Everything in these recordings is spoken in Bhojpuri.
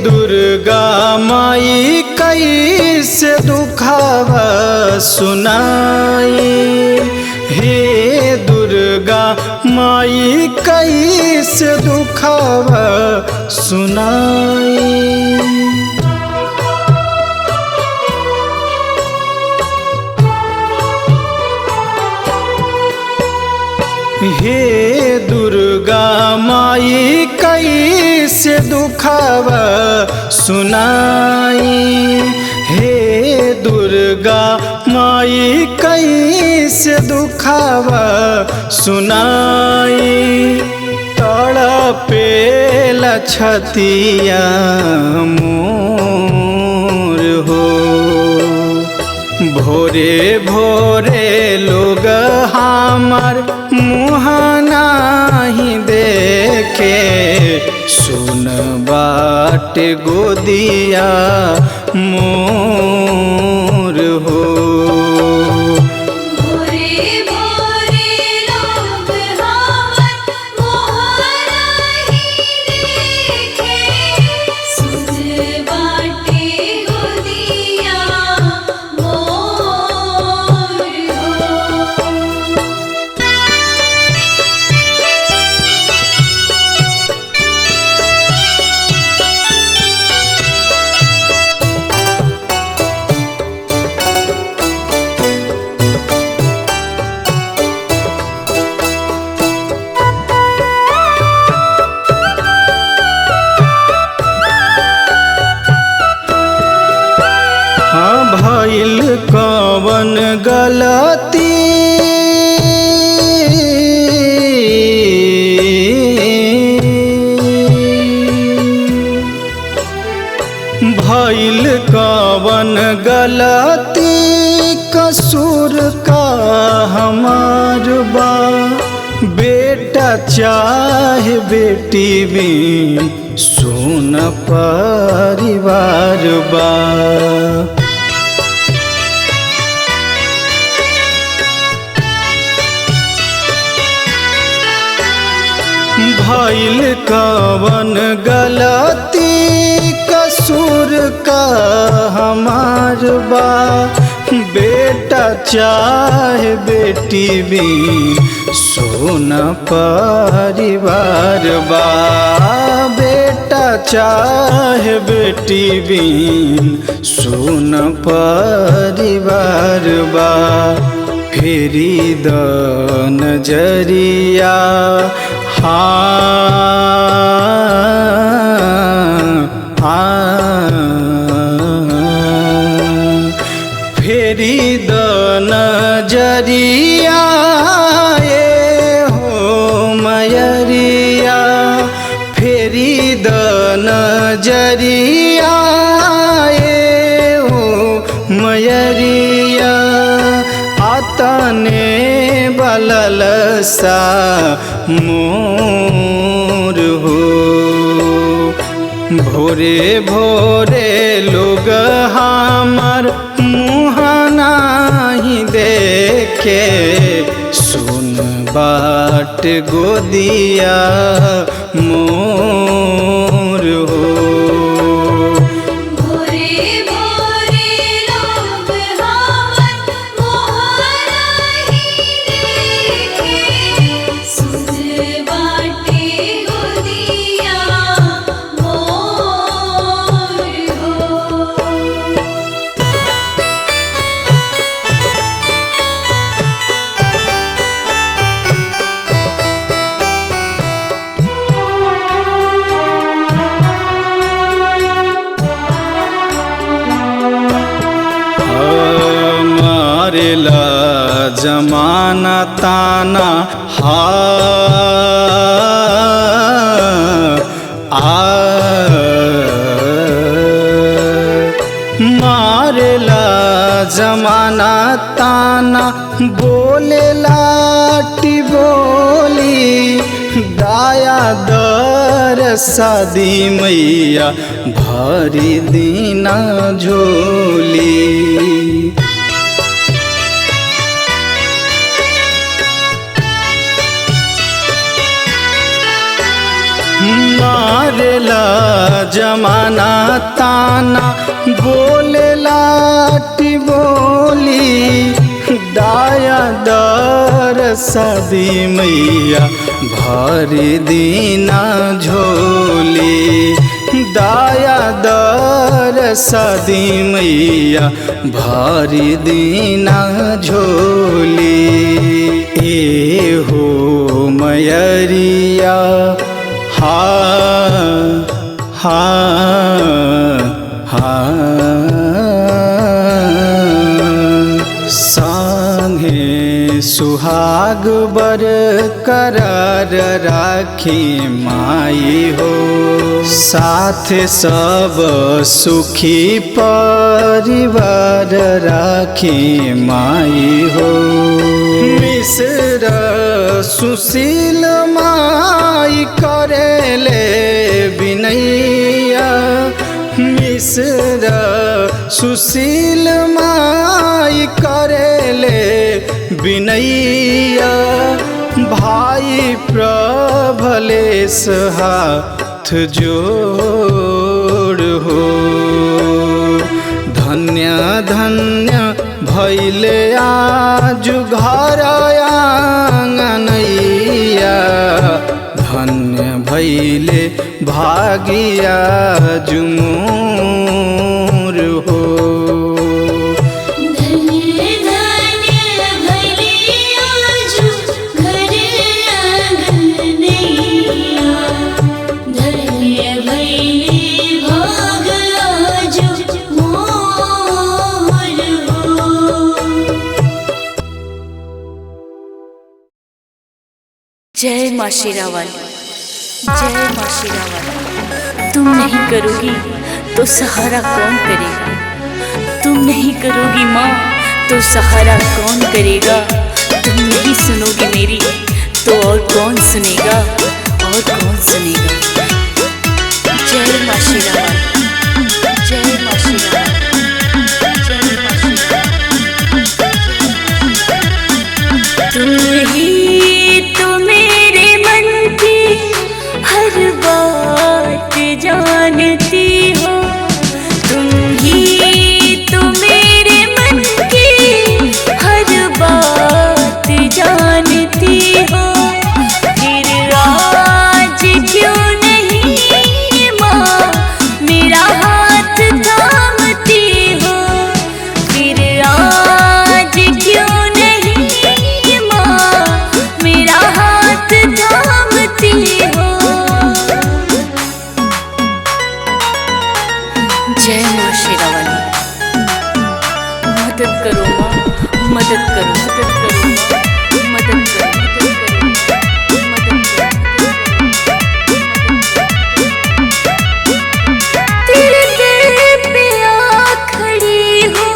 दुर्गा माई कैसे दुखावा सुनाई, हे दुर्गा माई कैसे दुखावा सुनाई। हे दुर्गा माई कैसे दुखावा सुनाई, हे दुर्गा माई कैसे दुखावा सुनाई। तड़पेला छतिया मोर हो, भोरे भोरे लोग हमार मुँह नहीं देखे, सुन बाट गोदिया मोर हो। भइल कवन गलती भइल कवन गलती, कसूर का हमार बा। बेटा चाहे बेटी भी सुन परिवार बा। भइल कवन गलती, कसूर का हमार बा। बेटा चाहे बेटी भी सुन परिवार बा। बेटा चाहे बेटी भी सुन परिवार बा। फेरी द नजरिया फेरी द नजरिया ये हो मयरिया, फेरी द नजरिया ये हो मयरिया। आतने बलल सा मोर हो, भोरे भोरे लोग हमार मुँह नहीं देखे, सुन बाट गोदिया मोर हो। मारेला जमाना ताना मारेला जमाना ताना, बोलेला टिबोली। दाया दर शादी मैया भरी दीना झोली। मारेला जमाना ताना बोलेला टिबोली दाया दरसादी मैया भरी दीना झोली दाया दरसादी मैया भरी दीना झोली ए हो मयरिया हा हा हा संगे सुहाग बर करार राखी माई हो साथ सब सुखी परिवार राखी माई हो मिश्र सुशील माई करेले बिनैया मिश्र सुशील माई करेले बिनैया भाई प्रभलेश हाथ जोड़ हो धन्य धन्य भैले आज घर आंगनैया धन्य भैले भागिया जुमोर हो जय माँ शेरावाली, जय माँ शेरावाली। तुम नहीं करोगी तो सहारा कौन करेगा, तुम नहीं करोगी माँ तो सहारा कौन करेगा। तुम नहीं सुनोगी मेरी तो और कौन सुनेगा, और कौन सुनेगा। जय माँ शेरावाली, जय माँ शेरावाली, जय माँ शेरावाली। तुम ही तो मेरे मन की हर बात जानती हो, तुम ही तो मेरे मन की हर बात जानती हो। फिर आज क्यों नहीं माँ मेरा हाथ थामती हो, फिर आज क्यों नहीं माँ मेरा हाथ थामती हो। जय माँ शेरावाली, मदद करो माँ, मदद करो, मदद करो माँ, मदद करो, मदद करो, मदद करो। तेरे दर पे आ खड़ी हो,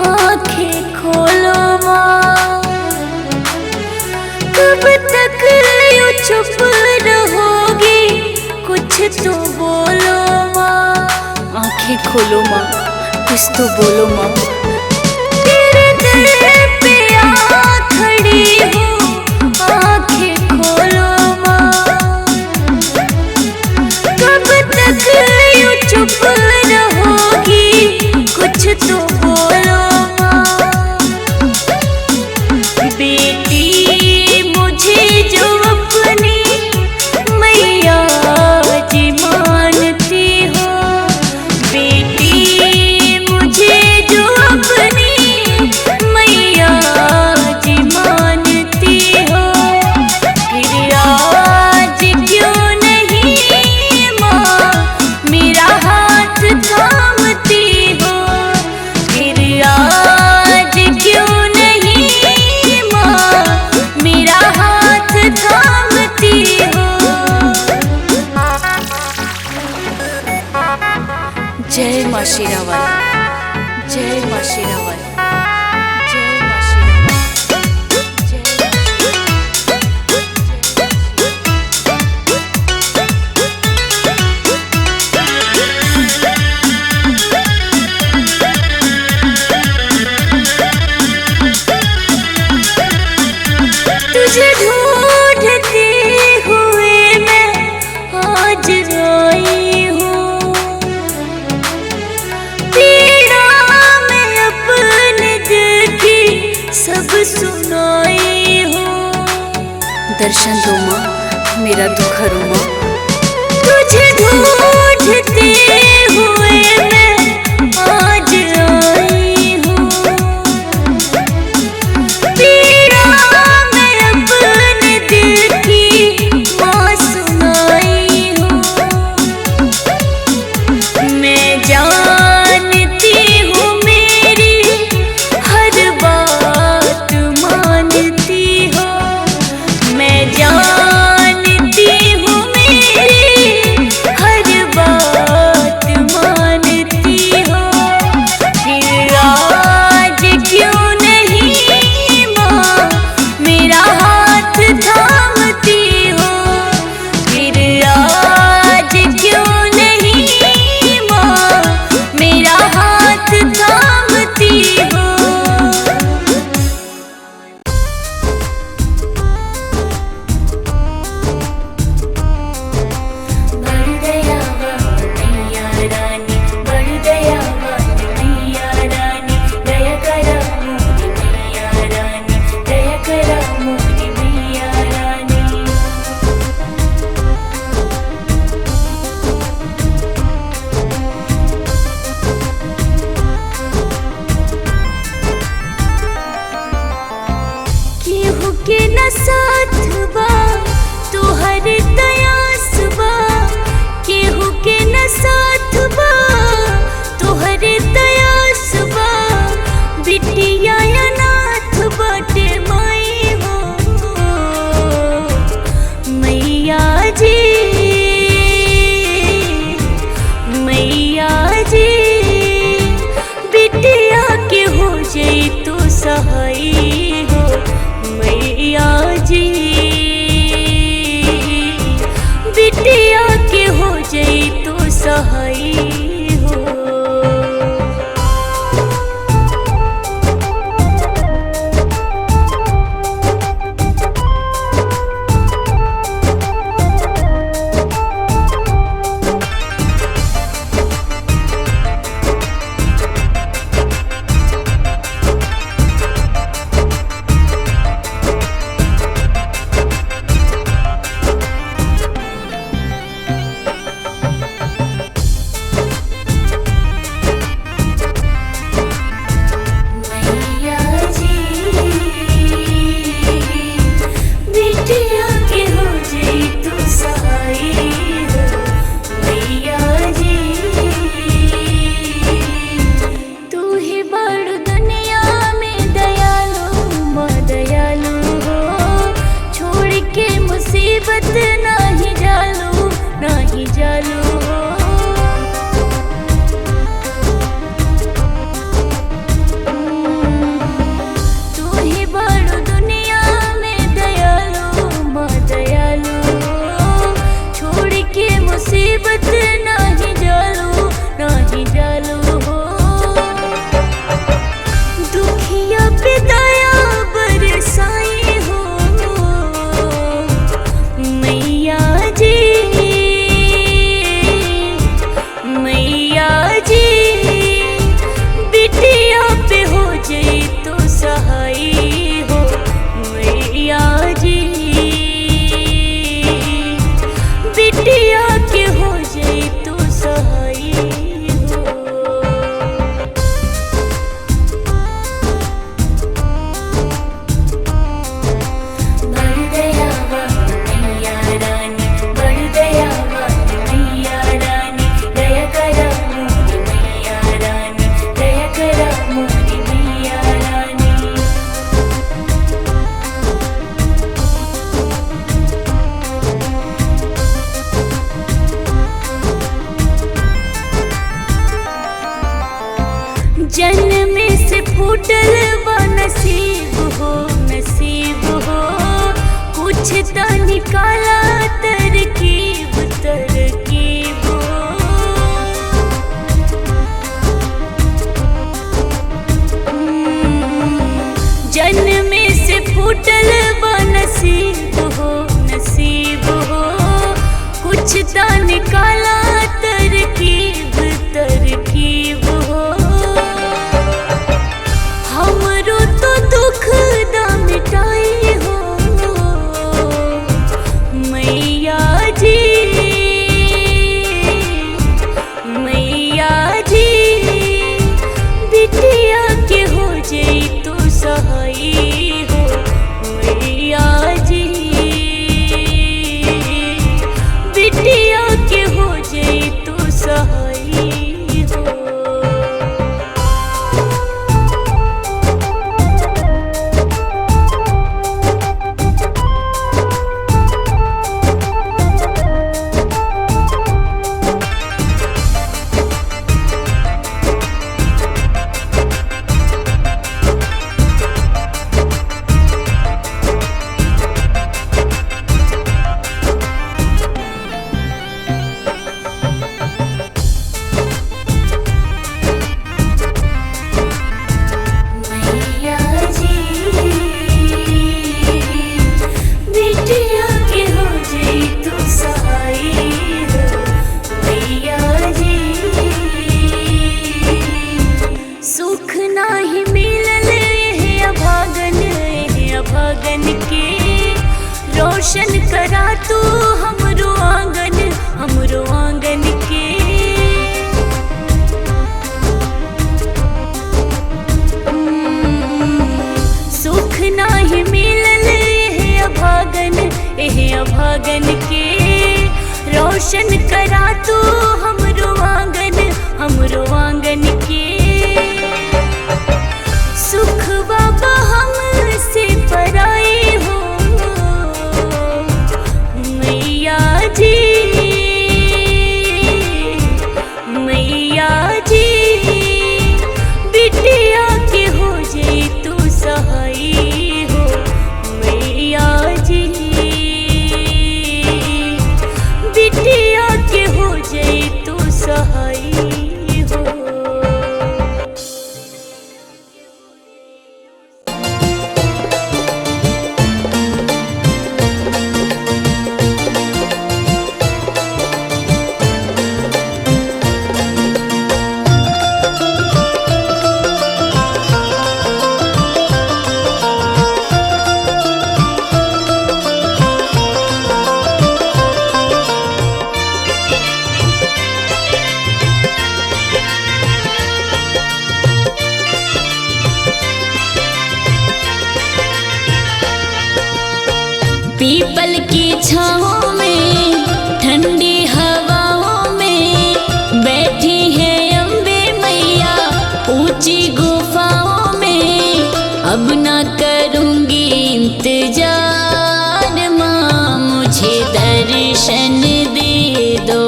आँखें खोलो माँ, कब तक यूँ चुप रहोगी, कुछ तो बोलो माँ। आँखें खोलो माँ, कुछ तो बोलो माँ। तेरे दर पे आ खड़ी हो, आँखें खोलो माँ, कब तक यूँ चुप रहोगी, कुछ तो बोलो माँ। बेटी मुझे जो अपनी मैया जी मानती हो, बेटी मुझे जो अपनी मैया जी मानती हो। फिर आज क्यों नहीं माँ मेरा हाथ थामती हो, फिर आज क्यों नहीं माँ मेरा हाथ थामती हो। जय माँ शेरावाली, जय माँ शेरावाली, जय माँ शेरावाली, जय माँ तुझे ढूंढते हुए मैं आज रो दर्शन दो माँ, मेरा दुख हरो माँ। तुझे ढूंढते हुए मैं आज आई हूँ, पीड़ा मैं अपने दिल की माँ सुनाई हूँ। मैं जानती हूँ मेरी हर बात मानती हो, मैं जानती हूँ मेरी हर बात मानती हो। फिर आज क्यों नहीं माँ मेरा हाथ थामती हो, फिर आज क्यों नहीं माँ मेरा हाथ थामती हो। बड़ दयावान मैया रानी, बड़ दयावान मैया रानी, दया करा मोरी मैया रानी, दया करा मोरी मैया रानी। केहू के न साथ बा तोहर दयास बा, केहू के न साथ बा तोहर दयास बा। बिटिया अनाथ बाटे माई हो मैया जी, मैया जी। बिटिया के हो जाई तो सहाय हो मैया जी, बिटिया के हो जाई तो सहाय हो। मैया जी, बिटिया के हो जाई तो सहाय हो मैया जी। तू ही बड़ दुनिया में दयालु माँ दयालु हो, छोड़ के मुसीबत नाही जालू नाही जालू हो। तू ही बड़ दुनिया में दयालु माँ दयालु हो, छोड़ के मुसीबत नाही जालू नाही जालू हो। दुखिया पे दया बरसाई हो मैया जी, मैया जी। बिटिया पे हो जाई तो सहाय हो मैया जी, बिटिया के हो जाई तो सहाय हो। बड़ दयावान मैया रानी, बड़ दयावान मैया रानी, दया करा मोरी मैया रानी, दया करा मोरी मैया रानी। जन्म से फूटल बा नसीब हो नसीब हो, कुछ तो निकाला तरकीब तरकीब हो। जन्म से फूटल बा नसीब हो नसीब हो, कुछ तो निकाला तरकीब तरकीब हो। हमरो तो दुख दा मिटाई हो नयन के रोशन करा तू हमरो आंगन के सुख बाबा हमसे पराए हो मैया जी बिटिया के हो जाए तू सहाय हो मैया जी बिटिया के हो जाए तू सहाय हो। पीपल की छाँव में ठंडी हवाओं में बैठी है अम्बे मैया ऊंची गुफाओं में अब ना करूँगी इंतजार माँ मुझे दर्शन दे दो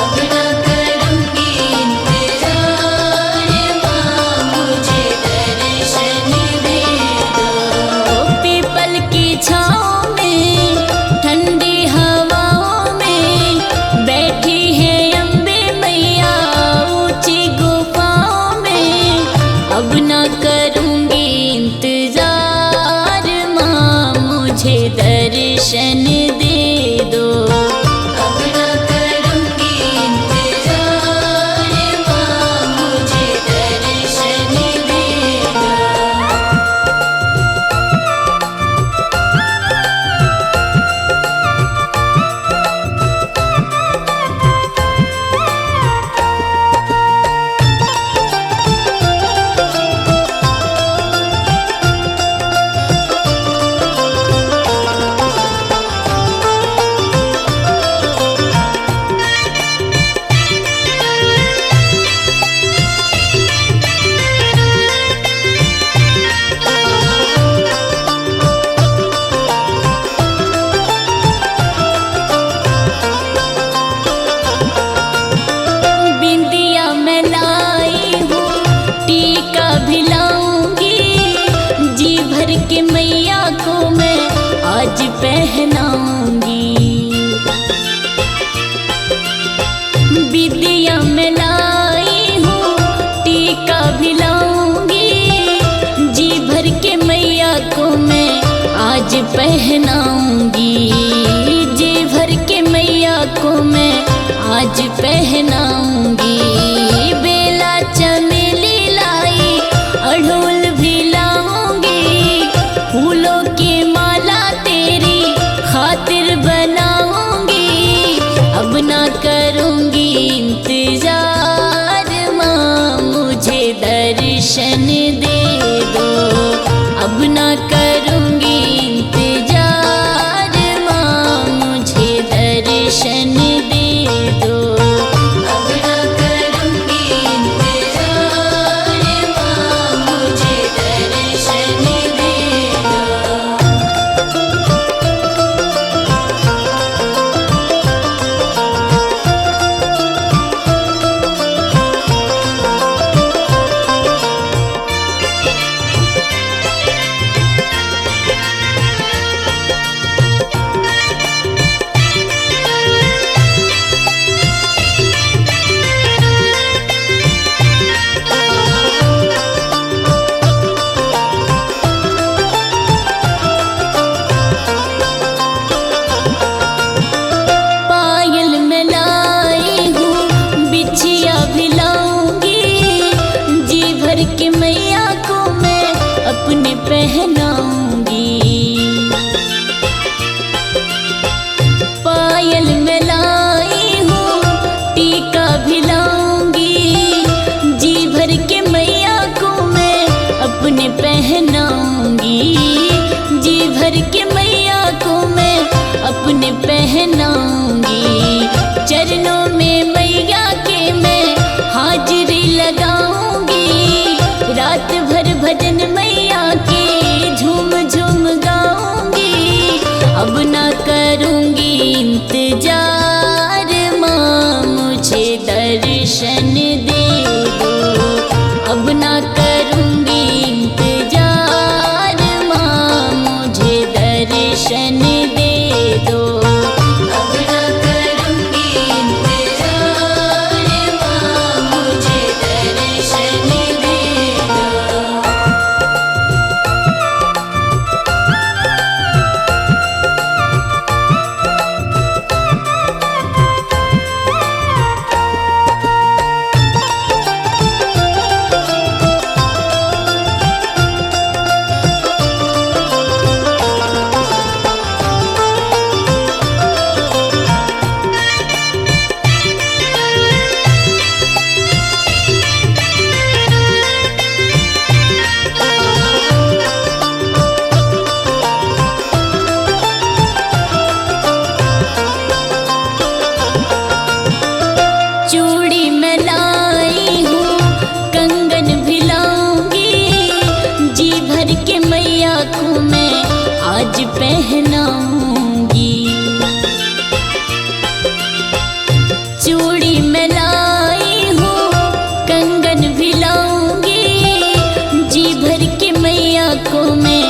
अब ना करूँगी इंतजार माँ मुझे दर्शन दे दो। पीपल की छाँव ठंडी हवाओं में बैठी है अम्बे मैया ऊंची गुफाओं में अब ना करूँगी इंतजार माँ मुझे दर्शन दे दो अब ना करूँगी इंतजार माँ मुझे दर्शन दे दो। आज पहनाऊंगी विद्या में लाई हूँ टीका भी लाऊंगी जी भर के मैया को मैं आज पहनाऊंगी जी भर के मैया को मैं आज पहनाऊंगी। बेला चमेली लाई अड़हुल भी लाऊंगी फूलों की माला तेरी खातिर बनाऊंगी अब ना करूंगी इंतजार माँ मुझे दर्शन दे दो अब ना करूंगी इंतजार पहनाऊंगी, चरणों में मैया के मैं हाजिरी लगाऊंगी। रात भर भजन मैया के झूम झूम गाऊंगी। अब ना करूंगी इंतजार माँ, मुझे दर्शन दे दो। अब ना करूंगी इंतजार माँ, मुझे दर्शन दे दो। अब ना करूंगी इंतजार माँ, मुझे दर्शन दे दो। चूड़ी मैं लाई हूँ, कंगन भी लाऊंगी, जी भर के मैया को मैं आज पहनाऊंगी। चूड़ी मैं लाई हूँ, कंगन भी लाऊंगी, जी भर के मैया को मैं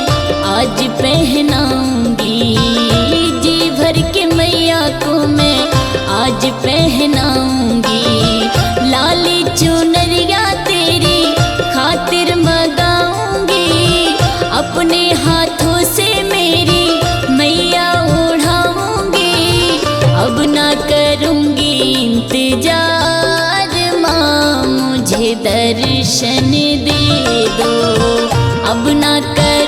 आज पहनाऊंगी। जी भर के मैया को मैं आज पहनाऊंगी। लाली चुनरिया तेरी खातिर मंगाऊंगी, अपने हाथों से मेरी मैया ओढ़ाऊंगी। अब ना करूंगी इंतजार माँ, मुझे दर्शन दे दो। अब ना कर